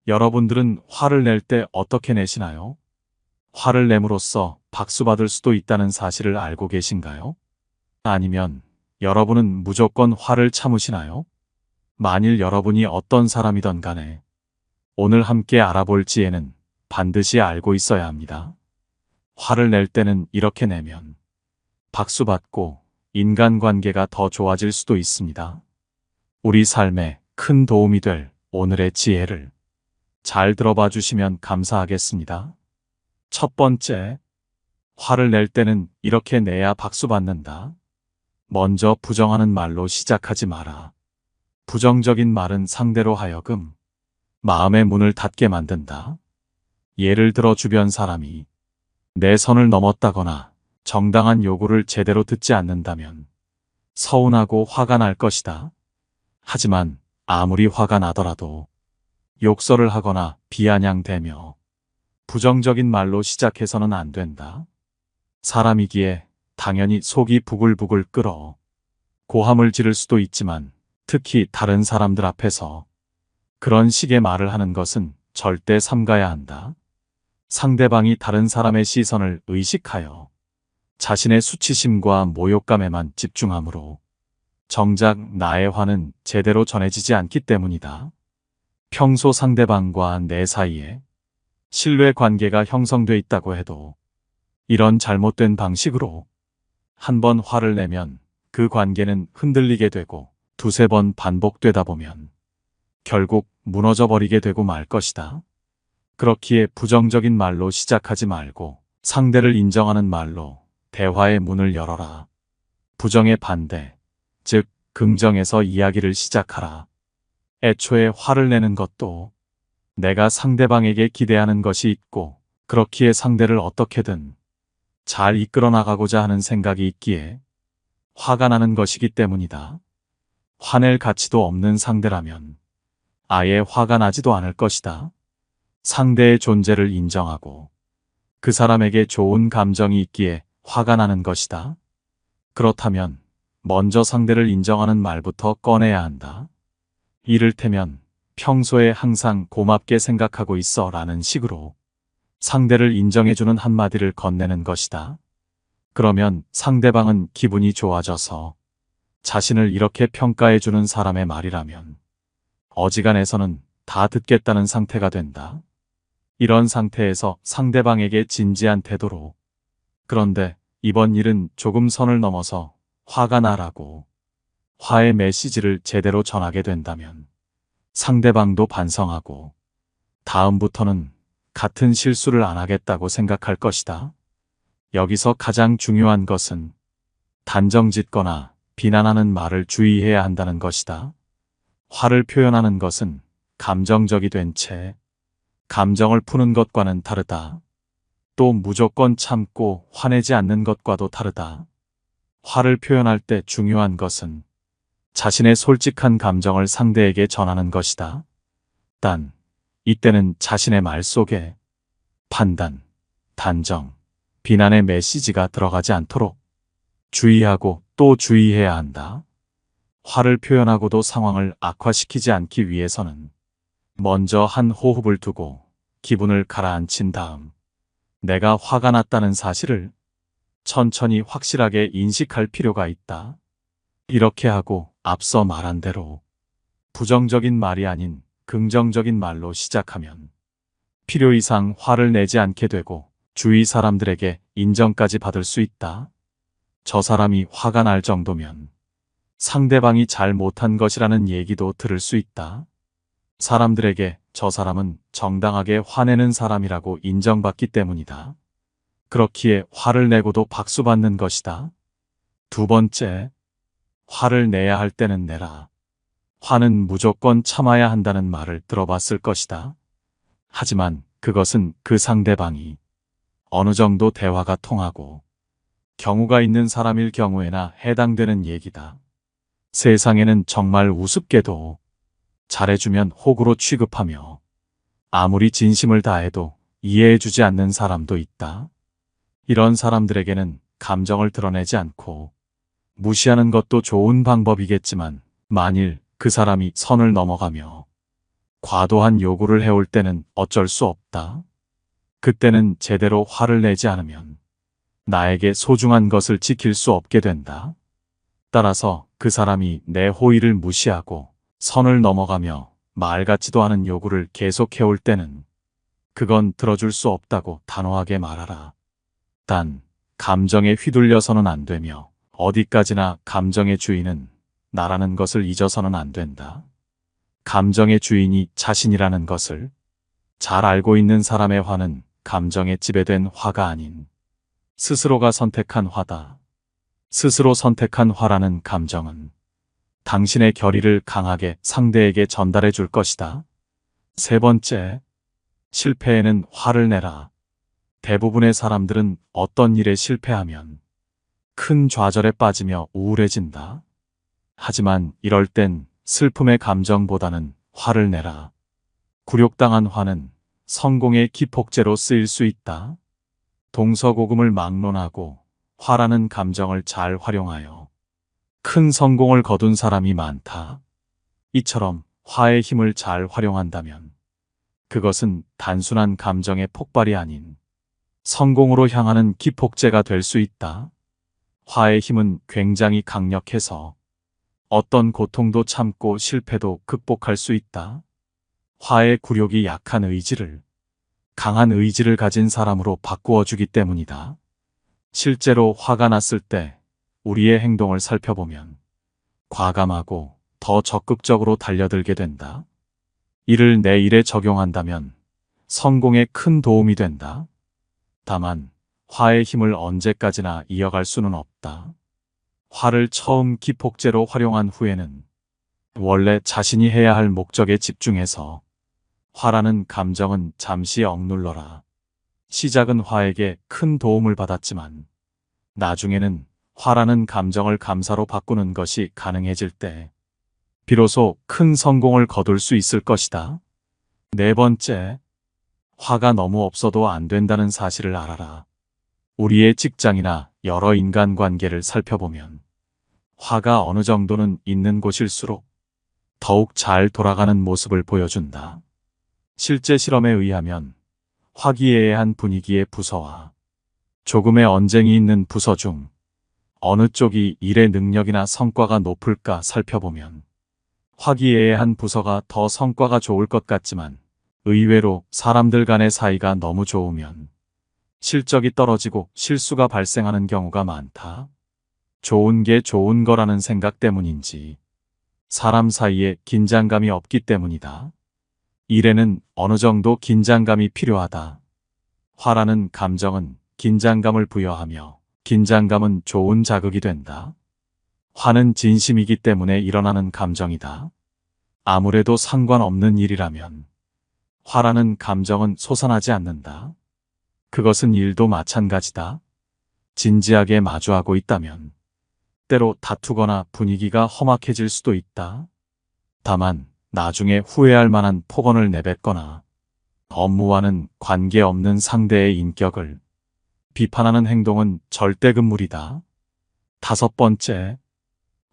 여러분들은 화를 낼 때 어떻게 내시나요? 화를 내므로써 박수받을 수도 있다는 사실을 알고 계신가요? 아니면 여러분은 무조건 화를 참으시나요? 만일 여러분이 어떤 사람이든 간에 오늘 함께 알아볼 지혜는 반드시 알고 있어야 합니다. 화를 낼 때는 이렇게 내면 박수받고 인간관계가 더 좋아질 수도 있습니다. 우리 삶에 큰 도움이 될 오늘의 지혜를 잘 들어봐 주시면 감사하겠습니다. 첫 번째, 화를 낼 때는 이렇게 내야 박수받는다. 먼저 부정하는 말로 시작하지 마라. 부정적인 말은 상대로 하여금 마음의 문을 닫게 만든다. 예를 들어 주변 사람이 내 선을 넘었다거나 정당한 요구를 제대로 듣지 않는다면 서운하고 화가 날 것이다. 하지만 아무리 화가 나더라도 욕설을 하거나 비아냥대며 부정적인 말로 시작해서는 안 된다. 사람이기에 당연히 속이 부글부글 끓어 고함을 지를 수도 있지만 특히 다른 사람들 앞에서 그런 식의 말을 하는 것은 절대 삼가야 한다. 상대방이 다른 사람의 시선을 의식하여 자신의 수치심과 모욕감에만 집중하므로 정작 나의 화는 제대로 전해지지 않기 때문이다. 평소 상대방과 내 사이에 신뢰 관계가 형성돼 있다고 해도 이런 잘못된 방식으로 한 번 화를 내면 그 관계는 흔들리게 되고 두세 번 반복되다 보면 결국 무너져 버리게 되고 말 것이다. 그렇기에 부정적인 말로 시작하지 말고 상대를 인정하는 말로 대화의 문을 열어라. 부정의 반대, 즉 긍정에서 이야기를 시작하라. 애초에 화를 내는 것도 내가 상대방에게 기대하는 것이 있고 그렇기에 상대를 어떻게든 잘 이끌어 나가고자 하는 생각이 있기에 화가 나는 것이기 때문이다. 화낼 가치도 없는 상대라면 아예 화가 나지도 않을 것이다. 상대의 존재를 인정하고 그 사람에게 좋은 감정이 있기에 화가 나는 것이다. 그렇다면 먼저 상대를 인정하는 말부터 꺼내야 한다. 이를테면 평소에 항상 고맙게 생각하고 있어 라는 식으로 상대를 인정해주는 한마디를 건네는 것이다. 그러면 상대방은 기분이 좋아져서 자신을 이렇게 평가해주는 사람의 말이라면 어지간해서는 다 듣겠다는 상태가 된다. 이런 상태에서 상대방에게 진지한 태도로 그런데 이번 일은 조금 선을 넘어서 화가 나라고 화의 메시지를 제대로 전하게 된다면 상대방도 반성하고 다음부터는 같은 실수를 안 하겠다고 생각할 것이다. 여기서 가장 중요한 것은 단정짓거나 비난하는 말을 주의해야 한다는 것이다. 화를 표현하는 것은 감정적이 된 채 감정을 푸는 것과는 다르다. 또 무조건 참고 화내지 않는 것과도 다르다. 화를 표현할 때 중요한 것은 자신의 솔직한 감정을 상대에게 전하는 것이다. 단, 이때는 자신의 말 속에 판단, 단정, 비난의 메시지가 들어가지 않도록 주의하고 또 주의해야 한다. 화를 표현하고도 상황을 악화시키지 않기 위해서는 먼저 한 호흡을 두고 기분을 가라앉힌 다음 내가 화가 났다는 사실을 천천히 확실하게 인식할 필요가 있다. 이렇게 하고 앞서 말한 대로 부정적인 말이 아닌 긍정적인 말로 시작하면 필요 이상 화를 내지 않게 되고 주위 사람들에게 인정까지 받을 수 있다. 저 사람이 화가 날 정도면 상대방이 잘 못한 것이라는 얘기도 들을 수 있다. 사람들에게 저 사람은 정당하게 화내는 사람이라고 인정받기 때문이다. 그렇기에 화를 내고도 박수받는 것이다. 두 번째, 화를 내야 할 때는 내라. 화는 무조건 참아야 한다는 말을 들어봤을 것이다. 하지만 그것은 그 상대방이 어느 정도 대화가 통하고 경우가 있는 사람일 경우에나 해당되는 얘기다. 세상에는 정말 우습게도 잘해주면 호구로 취급하며 아무리 진심을 다해도 이해해주지 않는 사람도 있다. 이런 사람들에게는 감정을 드러내지 않고 무시하는 것도 좋은 방법이겠지만 만일 그 사람이 선을 넘어가며 과도한 요구를 해올 때는 어쩔 수 없다. 그때는 제대로 화를 내지 않으면 나에게 소중한 것을 지킬 수 없게 된다. 따라서 그 사람이 내 호의를 무시하고 선을 넘어가며 말 같지도 않은 요구를 계속해올 때는 그건 들어줄 수 없다고 단호하게 말하라. 단, 감정에 휘둘려서는 안 되며 어디까지나 감정의 주인은 나라는 것을 잊어서는 안 된다. 감정의 주인이 자신이라는 것을 잘 알고 있는 사람의 화는 감정에 지배된 화가 아닌 스스로가 선택한 화다. 스스로 선택한 화라는 감정은 당신의 결의를 강하게 상대에게 전달해 줄 것이다. 세 번째, 실패에는 화를 내라. 대부분의 사람들은 어떤 일에 실패하면 큰 좌절에 빠지며 우울해진다. 하지만 이럴 땐 슬픔의 감정보다는 화를 내라. 굴욕당한 화는 성공의 기폭제로 쓰일 수 있다. 동서고금을 막론하고 화라는 감정을 잘 활용하여 큰 성공을 거둔 사람이 많다. 이처럼 화의 힘을 잘 활용한다면 그것은 단순한 감정의 폭발이 아닌 성공으로 향하는 기폭제가 될 수 있다. 화의 힘은 굉장히 강력해서 어떤 고통도 참고 실패도 극복할 수 있다. 화의 굴욕이 약한 의지를 강한 의지를 가진 사람으로 바꾸어 주기 때문이다. 실제로 화가 났을 때 우리의 행동을 살펴보면 과감하고 더 적극적으로 달려들게 된다. 이를 내 일에 적용한다면 성공에 큰 도움이 된다. 다만 화의 힘을 언제까지나 이어갈 수는 없다. 화를 처음 기폭제로 활용한 후에는 원래 자신이 해야 할 목적에 집중해서 화라는 감정은 잠시 억눌러라. 시작은 화에게 큰 도움을 받았지만 나중에는 화라는 감정을 감사로 바꾸는 것이 가능해질 때 비로소 큰 성공을 거둘 수 있을 것이다. 네 번째, 화가 너무 없어도 안 된다는 사실을 알아라. 우리의 직장이나 여러 인간관계를 살펴보면 화가 어느 정도는 있는 곳일수록 더욱 잘 돌아가는 모습을 보여준다. 실제 실험에 의하면 화기애애한 분위기의 부서와 조금의 언쟁이 있는 부서 중 어느 쪽이 일의 능력이나 성과가 높을까 살펴보면 화기애애한 부서가 더 성과가 좋을 것 같지만 의외로 사람들 간의 사이가 너무 좋으면 실적이 떨어지고 실수가 발생하는 경우가 많다. 좋은 게 좋은 거라는 생각 때문인지 사람 사이에 긴장감이 없기 때문이다. 일에는 어느 정도 긴장감이 필요하다. 화라는 감정은 긴장감을 부여하며 긴장감은 좋은 자극이 된다. 화는 진심이기 때문에 일어나는 감정이다. 아무래도 상관없는 일이라면 화라는 감정은 솟아나지 않는다. 그것은 일도 마찬가지다. 진지하게 마주하고 있다면 때로 다투거나 분위기가 험악해질 수도 있다. 다만 나중에 후회할 만한 폭언을 내뱉거나 업무와는 관계없는 상대의 인격을 비판하는 행동은 절대 금물이다. 다섯 번째,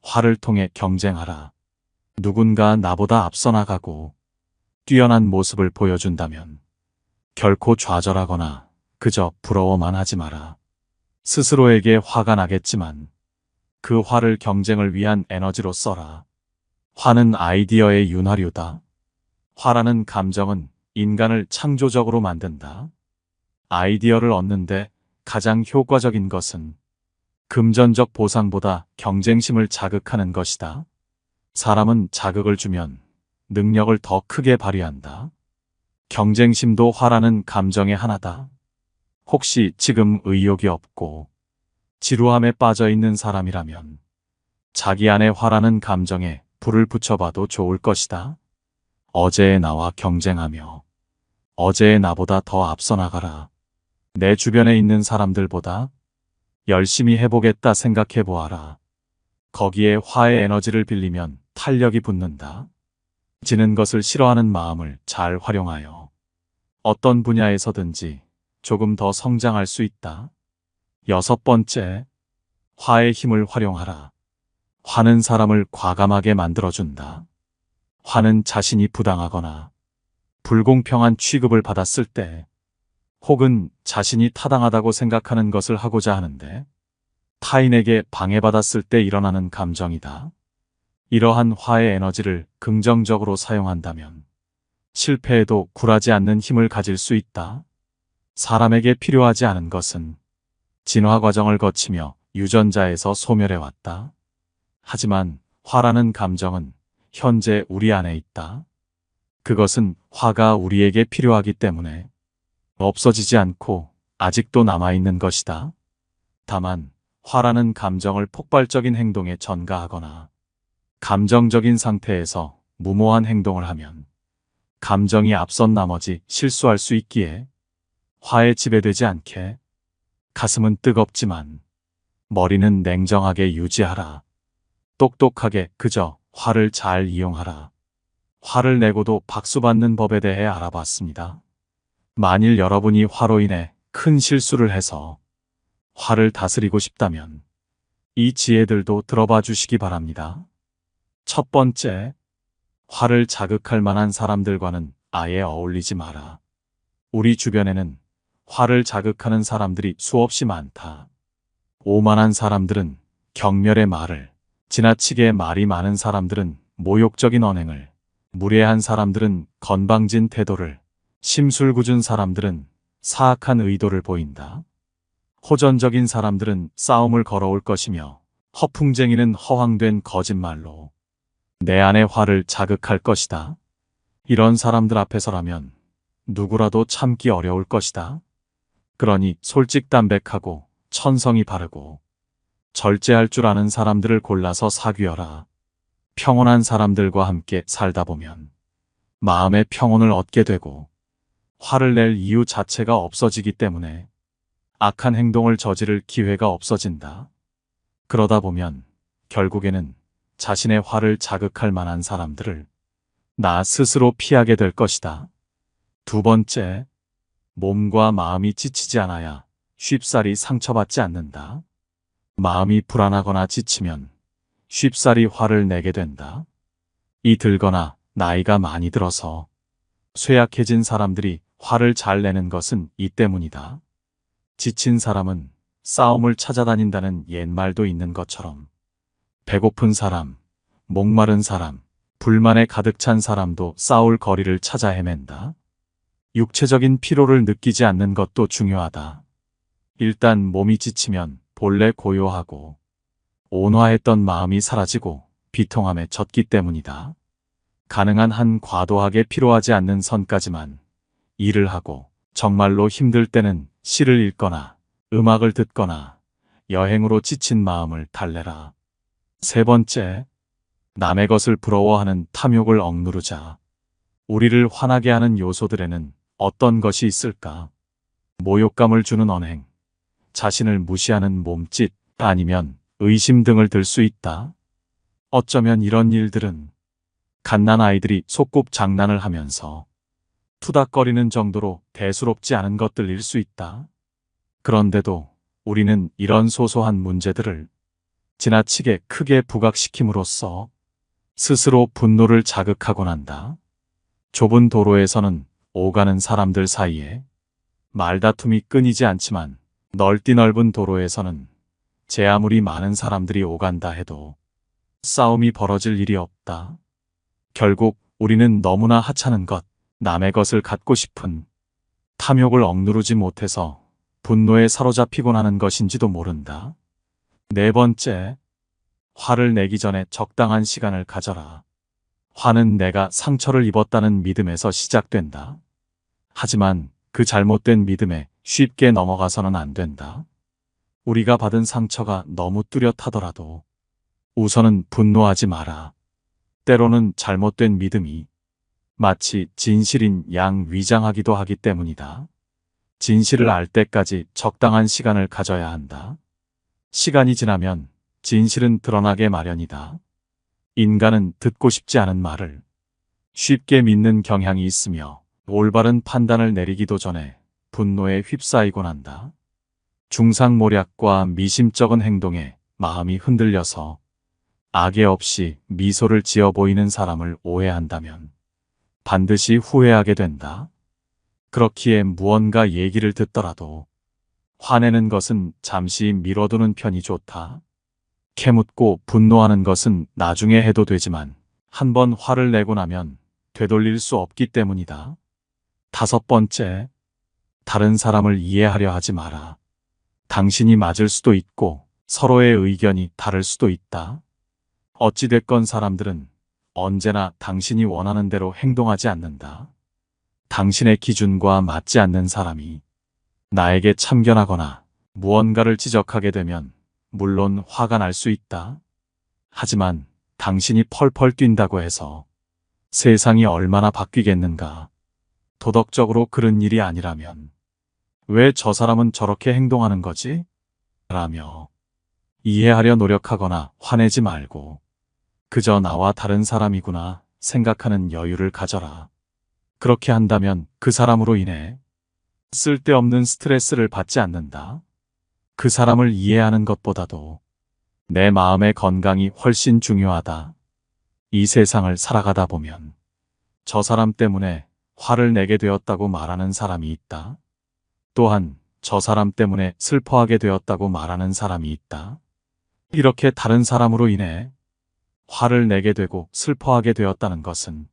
화를 통해 경쟁하라. 누군가 나보다 앞서 나가고 뛰어난 모습을 보여준다면 결코 좌절하거나 그저 부러워만 하지 마라. 스스로에게 화가 나겠지만 그 화를 경쟁을 위한 에너지로 써라. 화는 아이디어의 윤활유다. 화라는 감정은 인간을 창조적으로 만든다. 아이디어를 얻는데 가장 효과적인 것은 금전적 보상보다 경쟁심을 자극하는 것이다. 사람은 자극을 주면 능력을 더 크게 발휘한다. 경쟁심도 화라는 감정의 하나다. 혹시 지금 의욕이 없고 지루함에 빠져 있는 사람이라면 자기 안에 화라는 감정에 불을 붙여봐도 좋을 것이다. 어제의 나와 경쟁하며 어제의 나보다 더 앞서 나가라. 내 주변에 있는 사람들보다 열심히 해보겠다 생각해 보아라. 거기에 화의 에너지를 빌리면 탄력이 붙는다. 지는 것을 싫어하는 마음을 잘 활용하여 어떤 분야에서든지 조금 더 성장할 수 있다. 여섯 번째, 화의 힘을 활용하라. 화는 사람을 과감하게 만들어준다. 화는 자신이 부당하거나 불공평한 취급을 받았을 때, 혹은 자신이 타당하다고 생각하는 것을 하고자 하는데 타인에게 방해받았을 때 일어나는 감정이다. 이러한 화의 에너지를 긍정적으로 사용한다면 실패에도 굴하지 않는 힘을 가질 수 있다. 사람에게 필요하지 않은 것은 진화 과정을 거치며 유전자에서 소멸해 왔다. 하지만 화라는 감정은 현재 우리 안에 있다. 그것은 화가 우리에게 필요하기 때문에 없어지지 않고 아직도 남아있는 것이다. 다만 화라는 감정을 폭발적인 행동에 전가하거나 감정적인 상태에서 무모한 행동을 하면 감정이 앞선 나머지 실수할 수 있기에 화에 지배되지 않게 가슴은 뜨겁지만 머리는 냉정하게 유지하라. 똑똑하게 그저 화를 잘 이용하라. 화를 내고도 박수받는 법에 대해 알아봤습니다. 만일 여러분이 화로 인해 큰 실수를 해서 화를 다스리고 싶다면 이 지혜들도 들어봐 주시기 바랍니다. 첫 번째, 화를 자극할 만한 사람들과는 아예 어울리지 마라. 우리 주변에는 화를 자극하는 사람들이 수없이 많다. 오만한 사람들은 경멸의 말을, 지나치게 말이 많은 사람들은 모욕적인 언행을, 무례한 사람들은 건방진 태도를, 심술궂은 사람들은 사악한 의도를 보인다. 호전적인 사람들은 싸움을 걸어올 것이며 허풍쟁이는 허황된 거짓말로 내 안의 화를 자극할 것이다. 이런 사람들 앞에서라면 누구라도 참기 어려울 것이다. 그러니 솔직담백하고 천성이 바르고 절제할 줄 아는 사람들을 골라서 사귀어라. 평온한 사람들과 함께 살다 보면 마음의 평온을 얻게 되고 화를 낼 이유 자체가 없어지기 때문에 악한 행동을 저지를 기회가 없어진다. 그러다 보면 결국에는 자신의 화를 자극할 만한 사람들을 나 스스로 피하게 될 것이다. 두 번째, 몸과 마음이 지치지 않아야 쉽사리 상처받지 않는다. 마음이 불안하거나 지치면 쉽사리 화를 내게 된다. 이 들거나 나이가 많이 들어서 쇠약해진 사람들이 화를 잘 내는 것은 이 때문이다. 지친 사람은 싸움을 찾아다닌다는 옛말도 있는 것처럼 배고픈 사람, 목마른 사람, 불만에 가득 찬 사람도 싸울 거리를 찾아 헤맨다. 육체적인 피로를 느끼지 않는 것도 중요하다. 일단 몸이 지치면 본래 고요하고 온화했던 마음이 사라지고 비통함에 젖기 때문이다. 가능한 한 과도하게 피로하지 않는 선까지만 일을 하고 정말로 힘들 때는 시를 읽거나 음악을 듣거나 여행으로 지친 마음을 달래라. 세 번째, 남의 것을 부러워하는 탐욕을 억누르자. 우리를 화나게 하는 요소들에는 어떤 것이 있을까? 모욕감을 주는 언행, 자신을 무시하는 몸짓, 아니면 의심 등을 들 수 있다. 어쩌면 이런 일들은 갓난아이들이 소꿉 장난을 하면서 투닥거리는 정도로 대수롭지 않은 것들일 수 있다. 그런데도 우리는 이런 소소한 문제들을 지나치게 크게 부각시킴으로써 스스로 분노를 자극하곤 한다. 좁은 도로에서는 오가는 사람들 사이에 말다툼이 끊이지 않지만 넓디 넓은 도로에서는 제 아무리 많은 사람들이 오간다 해도 싸움이 벌어질 일이 없다. 결국 우리는 너무나 하찮은 것, 남의 것을 갖고 싶은 탐욕을 억누르지 못해서 분노에 사로잡히곤 하는 것인지도 모른다. 네 번째, 화를 내기 전에 적당한 시간을 가져라. 화는 내가 상처를 입었다는 믿음에서 시작된다. 하지만 그 잘못된 믿음에 쉽게 넘어가서는 안 된다. 우리가 받은 상처가 너무 뚜렷하더라도 우선은 분노하지 마라. 때로는 잘못된 믿음이 마치 진실인 양 위장하기도 하기 때문이다. 진실을 알 때까지 적당한 시간을 가져야 한다. 시간이 지나면 진실은 드러나게 마련이다. 인간은 듣고 싶지 않은 말을 쉽게 믿는 경향이 있으며 올바른 판단을 내리기도 전에 분노에 휩싸이곤 한다. 중상모략과 미심쩍은 행동에 마음이 흔들려서 악의 없이 미소를 지어 보이는 사람을 오해한다면 반드시 후회하게 된다. 그렇기에 무언가 얘기를 듣더라도 화내는 것은 잠시 미뤄두는 편이 좋다. 캐묻고 분노하는 것은 나중에 해도 되지만 한번 화를 내고 나면 되돌릴 수 없기 때문이다. 5번째, 다른 사람을 이해하려 하지 마라. 당신이 맞을 수도 있고 서로의 의견이 다를 수도 있다. 어찌됐건 사람들은 언제나 당신이 원하는 대로 행동하지 않는다. 당신의 기준과 맞지 않는 사람이 나에게 참견하거나 무언가를 지적하게 되면 물론 화가 날 수 있다. 하지만 당신이 펄펄 뛴다고 해서 세상이 얼마나 바뀌겠는가. 도덕적으로 그런 일이 아니라면 왜 저 사람은 저렇게 행동하는 거지? 라며 이해하려 노력하거나 화내지 말고 그저 나와 다른 사람이구나 생각하는 여유를 가져라. 그렇게 한다면 그 사람으로 인해 쓸데없는 스트레스를 받지 않는다. 그 사람을 이해하는 것보다도 내 마음의 건강이 훨씬 중요하다. 이 세상을 살아가다 보면 저 사람 때문에 화를 내게 되었다고 말하는 사람이 있다. 또한 저 사람 때문에 슬퍼하게 되었다고 말하는 사람이 있다. 이렇게 다른 사람으로 인해 화를 내게 되고 슬퍼하게 되었다는 것은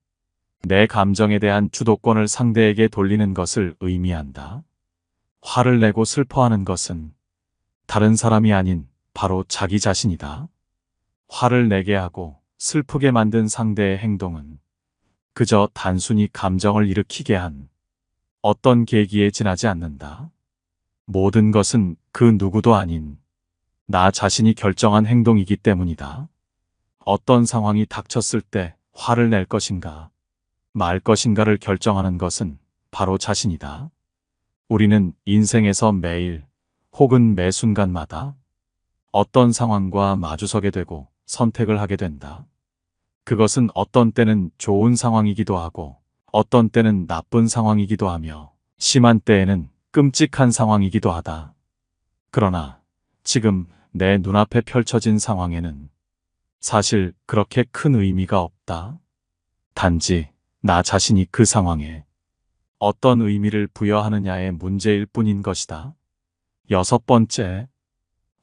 내 감정에 대한 주도권을 상대에게 돌리는 것을 의미한다. 화를 내고 슬퍼하는 것은 다른 사람이 아닌 바로 자기 자신이다. 화를 내게 하고 슬프게 만든 상대의 행동은 그저 단순히 감정을 일으키게 한 어떤 계기에 지나지 않는다. 모든 것은 그 누구도 아닌 나 자신이 결정한 행동이기 때문이다. 어떤 상황이 닥쳤을 때 화를 낼 것인가, 말 것인가를 결정하는 것은 바로 자신이다. 우리는 인생에서 매일 혹은 매 순간마다 어떤 상황과 마주서게 되고 선택을 하게 된다. 그것은 어떤 때는 좋은 상황이기도 하고 어떤 때는 나쁜 상황이기도 하며 심한 때에는 끔찍한 상황이기도 하다. 그러나 지금 내 눈앞에 펼쳐진 상황에는 사실 그렇게 큰 의미가 없다. 단지 나 자신이 그 상황에 어떤 의미를 부여하느냐의 문제일 뿐인 것이다. 6번째,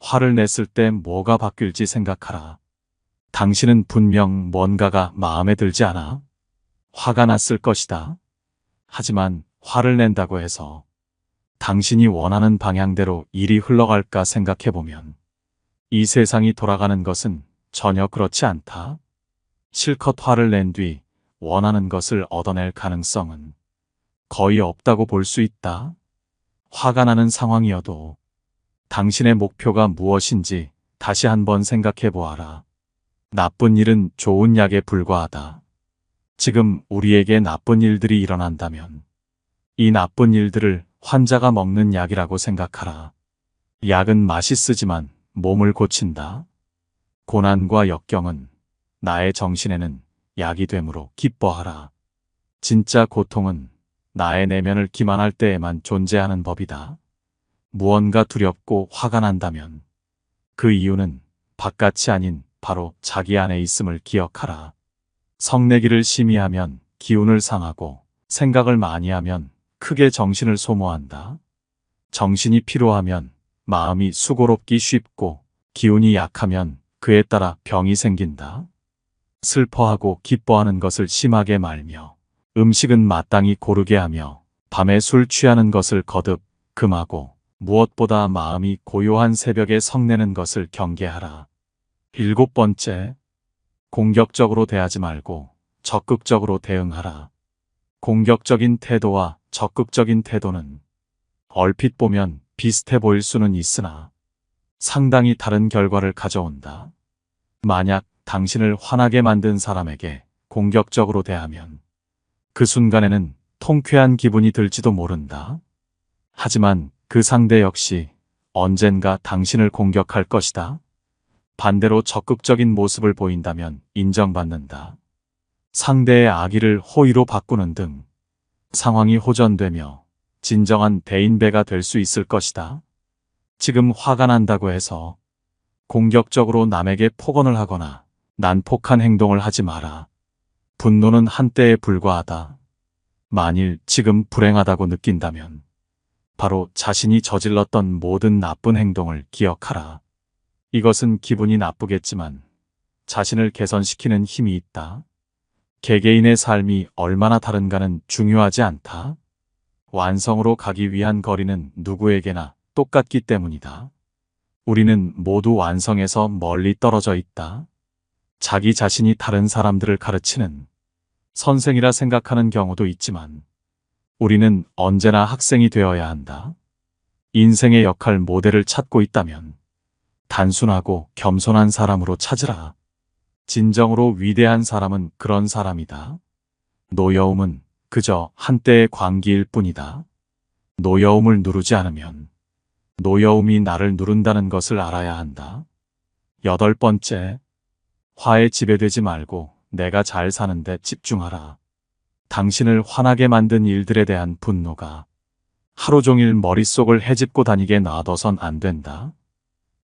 화를 냈을 때 뭐가 바뀔지 생각하라. 당신은 분명 뭔가가 마음에 들지 않아? 화가 났을 것이다. 하지만 화를 낸다고 해서 당신이 원하는 방향대로 일이 흘러갈까 생각해보면 이 세상이 돌아가는 것은 전혀 그렇지 않다. 실컷 화를 낸 뒤 원하는 것을 얻어낼 가능성은 거의 없다고 볼 수 있다. 화가 나는 상황이어도 당신의 목표가 무엇인지 다시 한번 생각해 보아라. 나쁜 일은 좋은 약에 불과하다. 지금 우리에게 나쁜 일들이 일어난다면 이 나쁜 일들을 환자가 먹는 약이라고 생각하라. 약은 맛있으지만 몸을 고친다. 고난과 역경은 나의 정신에는 약이 되므로 기뻐하라. 진짜 고통은 나의 내면을 기만할 때에만 존재하는 법이다. 무언가 두렵고 화가 난다면 그 이유는 바깥이 아닌 바로 자기 안에 있음을 기억하라. 성내기를 심히 하면 기운을 상하고 생각을 많이 하면 크게 정신을 소모한다. 정신이 피로하면 마음이 수고롭기 쉽고 기운이 약하면 그에 따라 병이 생긴다. 슬퍼하고 기뻐하는 것을 심하게 말며 음식은 마땅히 고르게 하며 밤에 술 취하는 것을 거듭 금하고 무엇보다 마음이 고요한 새벽에 성내는 것을 경계하라. 7번째, 공격적으로 대하지 말고 적극적으로 대응하라. 공격적인 태도와 적극적인 태도는 얼핏 보면 비슷해 보일 수는 있으나 상당히 다른 결과를 가져온다. 만약 당신을 화나게 만든 사람에게 공격적으로 대하면 그 순간에는 통쾌한 기분이 들지도 모른다. 하지만 그 상대 역시 언젠가 당신을 공격할 것이다. 반대로 적극적인 모습을 보인다면 인정받는다. 상대의 악의를 호의로 바꾸는 등 상황이 호전되며 진정한 대인배가 될 수 있을 것이다. 지금 화가 난다고 해서 공격적으로 남에게 폭언을 하거나 난폭한 행동을 하지 마라. 분노는 한때에 불과하다. 만일 지금 불행하다고 느낀다면 바로 자신이 저질렀던 모든 나쁜 행동을 기억하라. 이것은 기분이 나쁘겠지만 자신을 개선시키는 힘이 있다. 개개인의 삶이 얼마나 다른가는 중요하지 않다. 완성으로 가기 위한 거리는 누구에게나 똑같기 때문이다. 우리는 모두 완성에서 멀리 떨어져 있다. 자기 자신이 다른 사람들을 가르치는 선생이라 생각하는 경우도 있지만 우리는 언제나 학생이 되어야 한다. 인생의 역할 모델을 찾고 있다면 단순하고 겸손한 사람으로 찾으라. 진정으로 위대한 사람은 그런 사람이다. 노여움은 그저 한때의 광기일 뿐이다. 노여움을 누르지 않으면 노여움이 나를 누른다는 것을 알아야 한다. 8번째, 화에 지배되지 말고 내가 잘 사는데 집중하라. 당신을 화나게 만든 일들에 대한 분노가 하루 종일 머릿속을 헤집고 다니게 놔둬선 안 된다.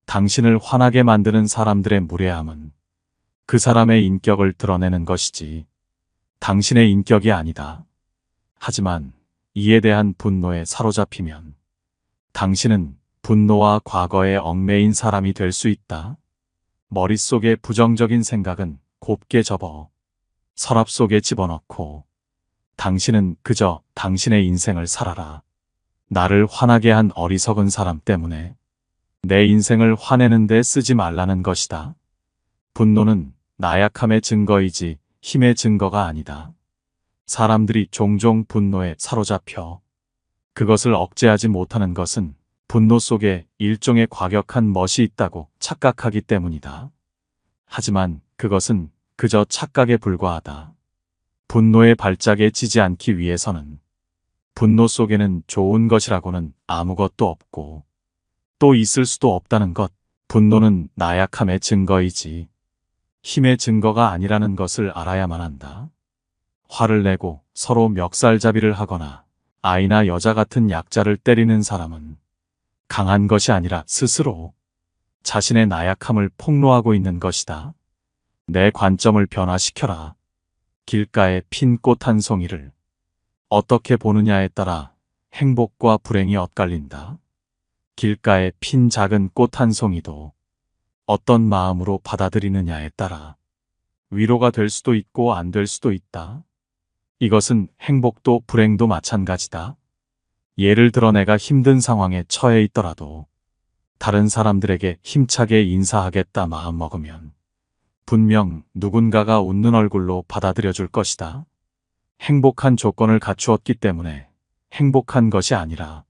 당신을 화나게 만드는 사람들의 무례함은 그 사람의 인격을 드러내는 것이지 당신의 인격이 아니다. 하지만 이에 대한 분노에 사로잡히면 당신은 분노와 과거에 얽매인 사람이 될 수 있다. 머릿속의 부정적인 생각은 곱게 접어 서랍 속에 집어넣고 당신은 그저 당신의 인생을 살아라. 나를 화나게 한 어리석은 사람 때문에 내 인생을 화내는 데 쓰지 말라는 것이다. 분노는 나약함의 증거이지 힘의 증거가 아니다. 사람들이 종종 분노에 사로잡혀 그것을 억제하지 못하는 것은 분노 속에 일종의 과격한 멋이 있다고 착각하기 때문이다. 하지만 그것은 그저 착각에 불과하다. 분노의 발작에 지지 않기 위해서는 분노 속에는 좋은 것이라고는 아무것도 없고 또 있을 수도 없다는 것. 분노는 나약함의 증거이지 힘의 증거가 아니라는 것을 알아야만 한다. 화를 내고 서로 멱살잡이를 하거나 아이나 여자 같은 약자를 때리는 사람은 강한 것이 아니라 스스로 자신의 나약함을 폭로하고 있는 것이다. 내 관점을 변화시켜라. 길가에 핀 꽃 한 송이를 어떻게 보느냐에 따라 행복과 불행이 엇갈린다. 길가에 핀 작은 꽃 한 송이도 어떤 마음으로 받아들이느냐에 따라 위로가 될 수도 있고 안 될 수도 있다. 이것은 행복도 불행도 마찬가지다. 예를 들어 내가 힘든 상황에 처해 있더라도 다른 사람들에게 힘차게 인사하겠다 마음먹으면 분명 누군가가 웃는 얼굴로 받아들여 줄 것이다. 행복한 조건을 갖추었기 때문에 행복한 것이 아니라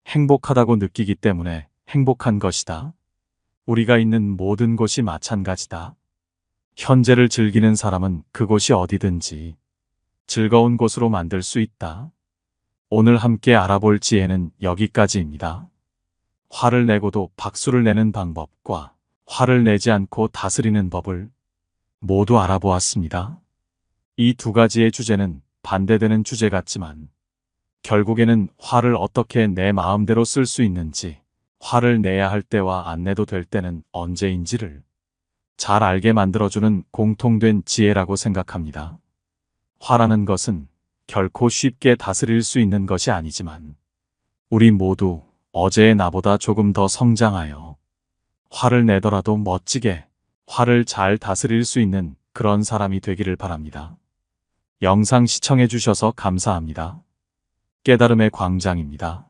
행복하다고 느끼기 때문에 행복한 것이다. 우리가 있는 모든 곳이 마찬가지다. 현재를 즐기는 사람은 그곳이 어디든지 즐거운 곳으로 만들 수 있다. 오늘 함께 알아볼 지혜는 여기까지입니다. 화를 내고도 박수를 내는 방법과 화를 내지 않고 다스리는 법을 모두 알아보았습니다. 이 두 가지의 주제는 반대되는 주제 같지만 결국에는 화를 어떻게 내 마음대로 쓸 수 있는지, 화를 내야 할 때와 안 내도 될 때는 언제인지를 잘 알게 만들어주는 공통된 지혜라고 생각합니다. 화라는 것은 결코 쉽게 다스릴 수 있는 것이 아니지만 우리 모두 어제의 나보다 조금 더 성장하여 화를 내더라도 멋지게 화를 잘 다스릴 수 있는 그런 사람이 되기를 바랍니다. 영상 시청해 주셔서 감사합니다. 깨달음의 광장입니다.